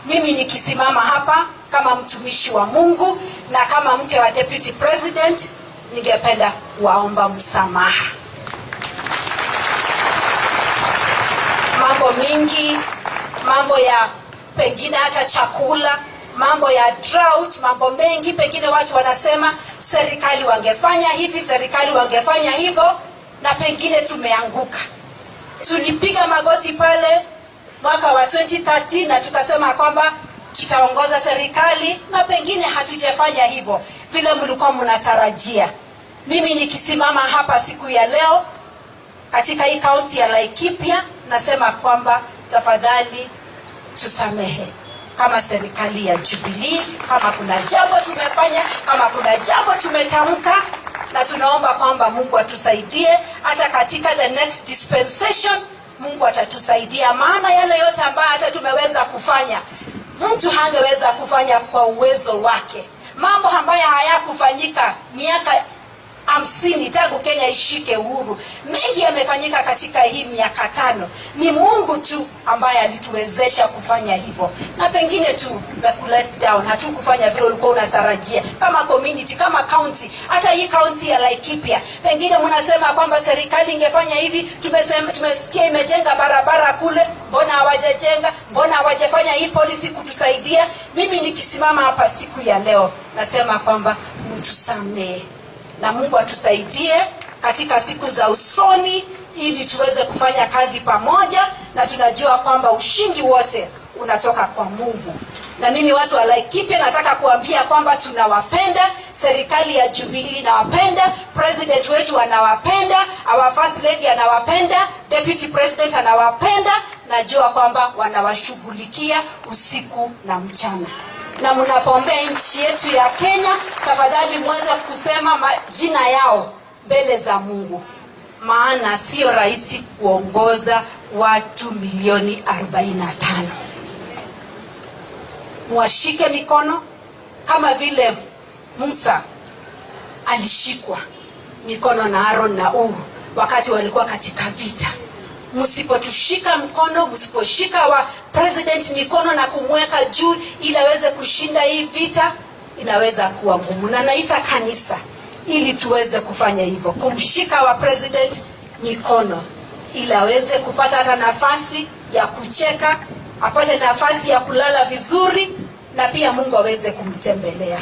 mimi nikisimama hapa kama mtumishi wa Mungu na kama mke wa Deputy President, ningependa kuwaomba msamaha. Mambo mingi, mambo ya pengine hata chakula, mambo ya drought, mambo mengi, pengine watu wanasema serikali wangefanya hivi, serikali wangefanya hivyo, na pengine tumeanguka. Tulipiga magoti pale mwaka wa 2013 na tukasema kwamba tutaongoza serikali, na pengine hatujafanya hivyo vile mlikuwa mnatarajia. Mimi nikisimama hapa siku ya leo katika hii kaunti ya Laikipia, nasema kwamba tafadhali tusamehe kama serikali ya Jubilee, kama kuna jambo tumefanya, kama kuna jambo tumetamka, na tunaomba kwamba Mungu atusaidie hata katika the next dispensation. Mungu atatusaidia, maana yale yote ambayo hata tumeweza kufanya mtu hangeweza kufanya kwa uwezo wake. Mambo ambayo hayakufanyika miaka 50 tangu Kenya ishike uhuru, mengi yamefanyika katika hii miaka 5. Ni Mungu tu ambaye alituwezesha kufanya hivyo, na pengine tu let down, hatukufanya vile ulikuwa unatarajia kama community, kama county. Hata hii county ya Laikipia, pengine mnasema kwamba serikali ingefanya hivi. Tumesikia imejenga barabara kule, mbona hawajajenga? Mbona hawajafanya hii policy kutusaidia? Mimi nikisimama hapa siku ya leo nasema kwamba mtusamee na Mungu atusaidie katika siku za usoni, ili tuweze kufanya kazi pamoja, na tunajua kwamba ushindi wote unatoka kwa Mungu. Na mimi watu wa Laikipia nataka kuambia kwamba tunawapenda, serikali ya Jubilee inawapenda, president wetu anawapenda, our first lady anawapenda, deputy president anawapenda. Najua kwamba wanawashughulikia usiku na mchana. Na mnapoombea nchi yetu ya Kenya, tafadhali mweze kusema majina yao mbele za Mungu, maana sio rahisi kuongoza watu milioni 45. Mwashike mikono kama vile Musa alishikwa mikono na Aaron na Hur wakati walikuwa katika vita. Msipotushika mkono, msiposhika wa president mikono na kumweka juu ili aweze kushinda hii vita, inaweza kuwa ngumu. Na naita kanisa ili tuweze kufanya hivyo, kumshika wa president mikono ili aweze kupata hata nafasi ya kucheka, apate nafasi ya kulala vizuri, na pia Mungu aweze kumtembelea.